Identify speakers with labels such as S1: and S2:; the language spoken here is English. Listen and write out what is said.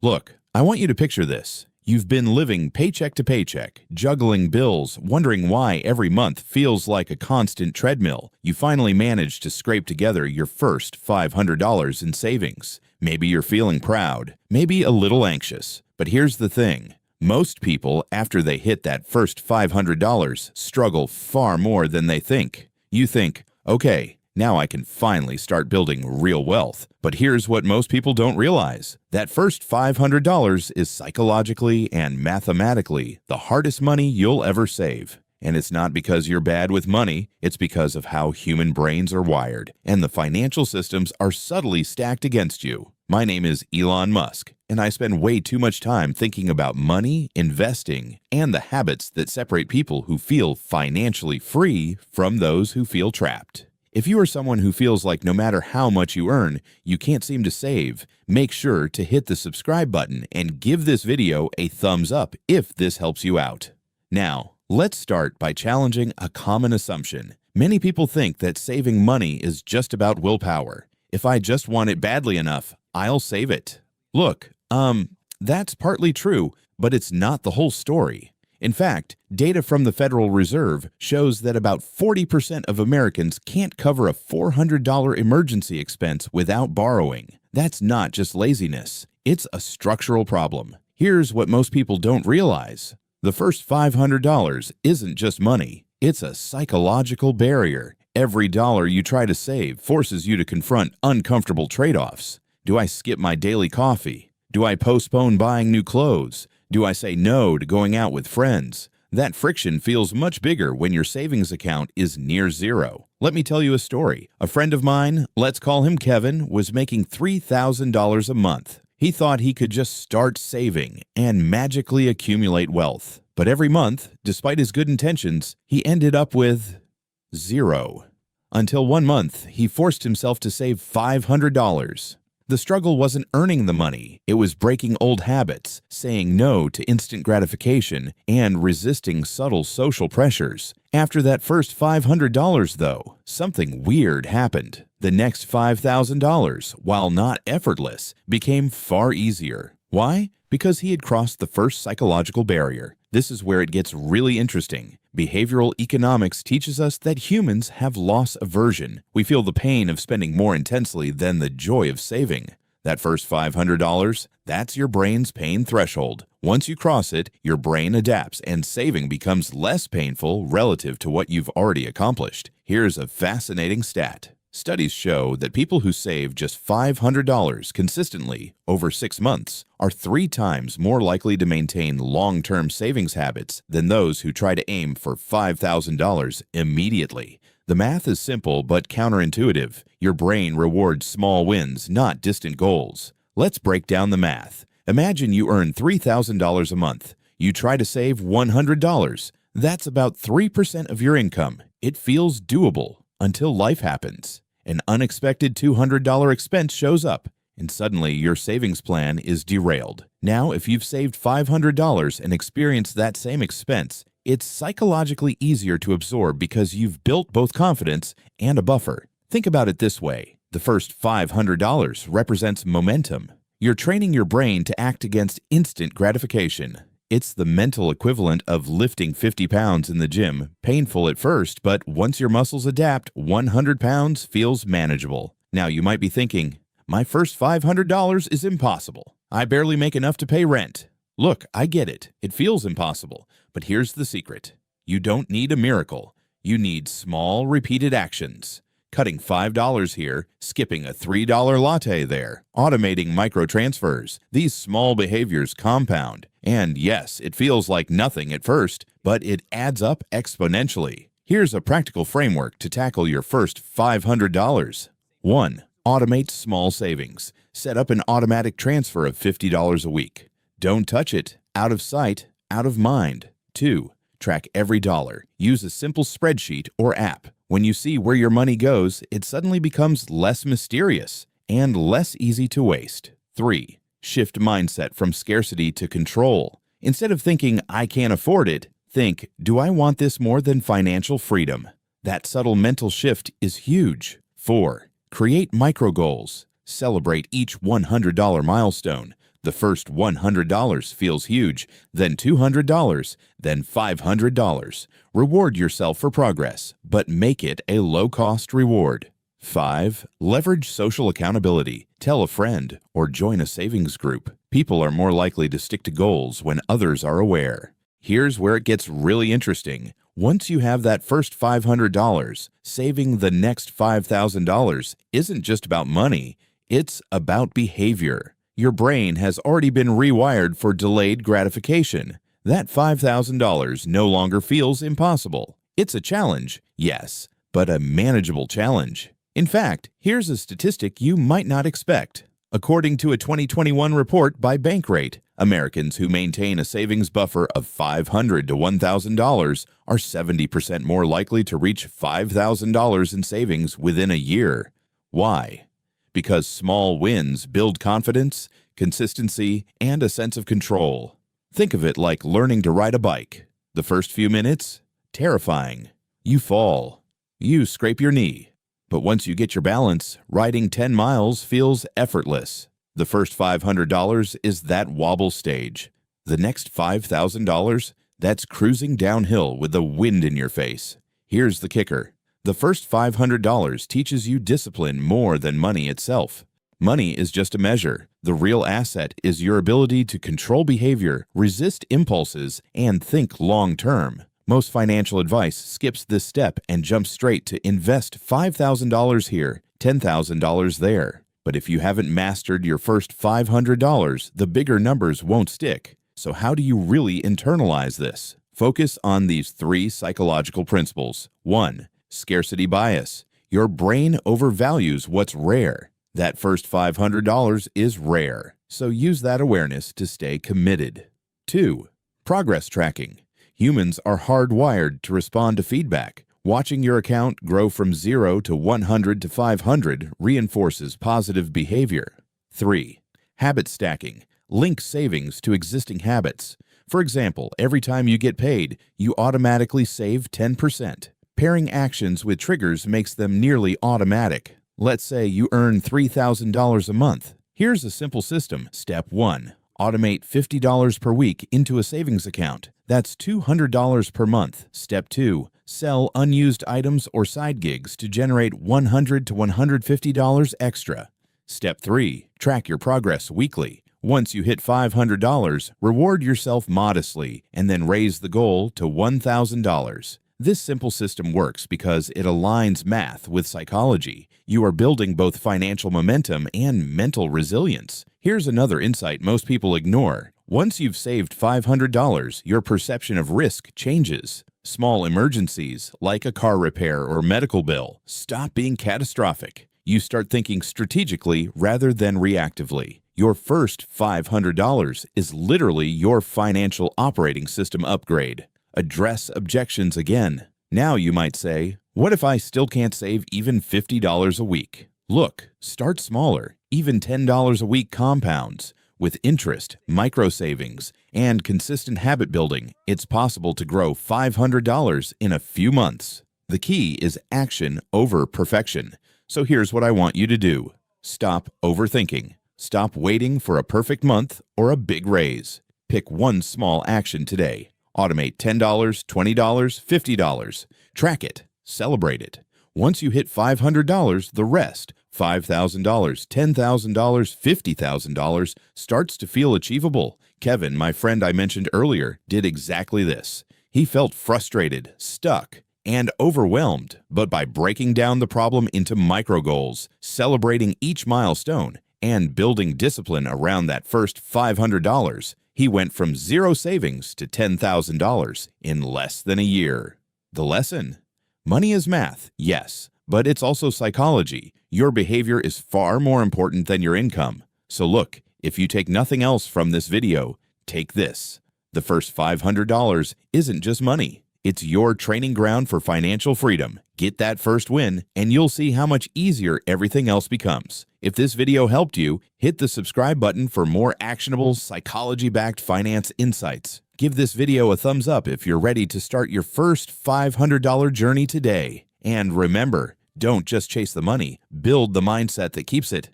S1: Look, I want you to picture this. You've been living paycheck to paycheck, juggling bills, wondering why every month feels like a constant treadmill. You finally managed to scrape together your first $500 in savings. Maybe you're feeling proud, maybe a little anxious. But here's the thing. Most people, after they hit that first $500, struggle far more than they think. You think, okay, now I can finally start building real wealth. But here's what most people don't realize. That first $500 is psychologically and mathematically the hardest money you'll ever save. And it's not because you're bad with money, it's because of how human brains are wired, and the financial systems are subtly stacked against you. My name is Elon Musk, and I spend way too much time thinking about money, investing, and the habits that separate people who feel financially free from those who feel trapped. If you are someone who feels like no matter how much you earn, you can't seem to save, make sure to hit the subscribe button and give this video a thumbs up if this helps you out. Now, let's start by challenging a common assumption. Many people think that saving money is just about willpower. If I just want it badly enough, I'll save it. Look, that's partly true, but it's not the whole story. In fact, data from the Federal Reserve shows that about 40% of Americans can't cover a $400 emergency expense without borrowing. That's not just laziness. It's a structural problem. Here's what most people don't realize. The first $500 isn't just money. It's a psychological barrier. Every dollar you try to save forces you to confront uncomfortable trade-offs. Do I skip my daily coffee? Do I postpone buying new clothes? Do I say no to going out with friends? That friction feels much bigger when your savings account is near zero. Let me tell you a story. A friend of mine, let's call him Kevin, was making $3,000 a month. He thought he could just start saving and magically accumulate wealth. But every month, despite his good intentions, he ended up with zero. Until one month, he forced himself to save $500. The struggle wasn't earning the money. It was breaking old habits, saying no to instant gratification, and resisting subtle social pressures. After that first $500, though, something weird happened. The next $5,000, while not effortless, became far easier. Why? Because he had crossed the first psychological barrier. This is where it gets really interesting. Behavioral economics teaches us that humans have loss aversion. We feel the pain of spending more intensely than the joy of saving. That first $500, that's your brain's pain threshold. Once you cross it, your brain adapts and saving becomes less painful relative to what you've already accomplished. Here's a fascinating stat. Studies show that people who save just $500 consistently over 6 months are 3 times more likely to maintain long-term savings habits than those who try to aim for $5,000 immediately. The math is simple but counterintuitive. Your brain rewards small wins, not distant goals. Let's break down the math. Imagine you earn $3,000 a month. You try to save $100. That's about 3% of your income. It feels doable. Until life happens. An unexpected $200 expense shows up, and suddenly your savings plan is derailed. Now, if you've saved $500 and experienced that same expense, it's psychologically easier to absorb because you've built both confidence and a buffer. Think about it this way. The first $500 represents momentum. You're training your brain to act against instant gratification. It's the mental equivalent of lifting 50 pounds in the gym. Painful at first, but once your muscles adapt, 100 pounds feels manageable. Now you might be thinking, my first $500 is impossible. I barely make enough to pay rent. Look, I get it. It feels impossible. But here's the secret. You don't need a miracle. You need small, repeated actions. Cutting $5 here, skipping a $3 latte there, automating microtransfers. These small behaviors compound. And yes, it feels like nothing at first, but it adds up exponentially. Here's a practical framework to tackle your first $500. 1. Automate small savings. Set up an automatic transfer of $50 a week. Don't touch it. Out of sight, out of mind. 2. Track every dollar. Use a simple spreadsheet or app. When you see where your money goes, it suddenly becomes less mysterious and less easy to waste. 3. Shift mindset from scarcity to control. Instead of thinking, I can't afford it, think, do I want this more than financial freedom? That subtle mental shift is huge. 4. Create micro goals. Celebrate each $100 milestone. The first $100 feels huge, then $200, then $500. Reward yourself for progress, but make it a low-cost reward. 5. Leverage social accountability. Tell a friend or join a savings group. People are more likely to stick to goals when others are aware. Here's where it gets really interesting. Once you have that first $500, saving the next $5,000 isn't just about money, it's about behavior. Your brain has already been rewired for delayed gratification. That $5,000 no longer feels impossible. It's a challenge, yes, but a manageable challenge. In fact, here's a statistic you might not expect. According to a 2021 report by Bankrate, Americans who maintain a savings buffer of $500 to $1,000 are 70% more likely to reach $5,000 in savings within a year. Why? Because small wins build confidence, consistency, and a sense of control. Think of it like learning to ride a bike. The first few minutes? Terrifying. You fall. You scrape your knee. But once you get your balance, riding 10 miles feels effortless. The first $500 is that wobble stage. The next $5,000, that's cruising downhill with the wind in your face. Here's the kicker. The first $500 teaches you discipline more than money itself. Money is just a measure. The real asset is your ability to control behavior, resist impulses, and think long-term. Most financial advice skips this step and jumps straight to invest $5,000 here, $10,000 there. But if you haven't mastered your first $500, the bigger numbers won't stick. So how do you really internalize this? Focus on these 3 psychological principles. 1. Scarcity bias. Your brain overvalues what's rare. That first $500 is rare, so use that awareness to stay committed. 2. Progress tracking. Humans are hardwired to respond to feedback. Watching your account grow from 0 to 100 to 500 reinforces positive behavior. 3. Habit stacking. Link savings to existing habits. For example, every time you get paid, you automatically save 10%. Pairing actions with triggers makes them nearly automatic. Let's say you earn $3,000 a month. Here's a simple system. Step 1. Automate $50 per week into a savings account. That's $200 per month. Step 2. Sell unused items or side gigs to generate $100 to $150 extra. Step 3. Track your progress weekly. Once you hit $500, reward yourself modestly and then raise the goal to $1,000. This simple system works because it aligns math with psychology. You are building both financial momentum and mental resilience. Here's another insight most people ignore. Once you've saved $500, your perception of risk changes. Small emergencies, like a car repair or medical bill, stop being catastrophic. You start thinking strategically rather than reactively. Your first $500 is literally your financial operating system upgrade. Address objections again. Now you might say, what if I still can't save even $50 a week? Look, start smaller. Even $10 a week compounds. With interest, micro savings, and consistent habit building, it's possible to grow $500 in a few months. The key is action over perfection. So here's what I want you to do. Stop overthinking. Stop waiting for a perfect month or a big raise. Pick one small action today. Automate $10, $20, $50. Track it. Celebrate it. Once you hit $500, the rest, $5,000, $10,000, $50,000, starts to feel achievable. Kevin, my friend I mentioned earlier, did exactly this. He felt frustrated, stuck, and overwhelmed, but by breaking down the problem into micro goals, celebrating each milestone, and building discipline around that first $500, he went from zero savings to $10,000 in less than a year. The lesson? Money is math, yes, but it's also psychology. Your behavior is far more important than your income. So look, if you take nothing else from this video, take this. The first $500 isn't just money. It's your training ground for financial freedom. Get that first win, and you'll see how much easier everything else becomes. If this video helped you, hit the subscribe button for more actionable, psychology-backed finance insights. Give this video a thumbs up if you're ready to start your first $500 journey today. And remember, don't just chase the money, build the mindset that keeps it.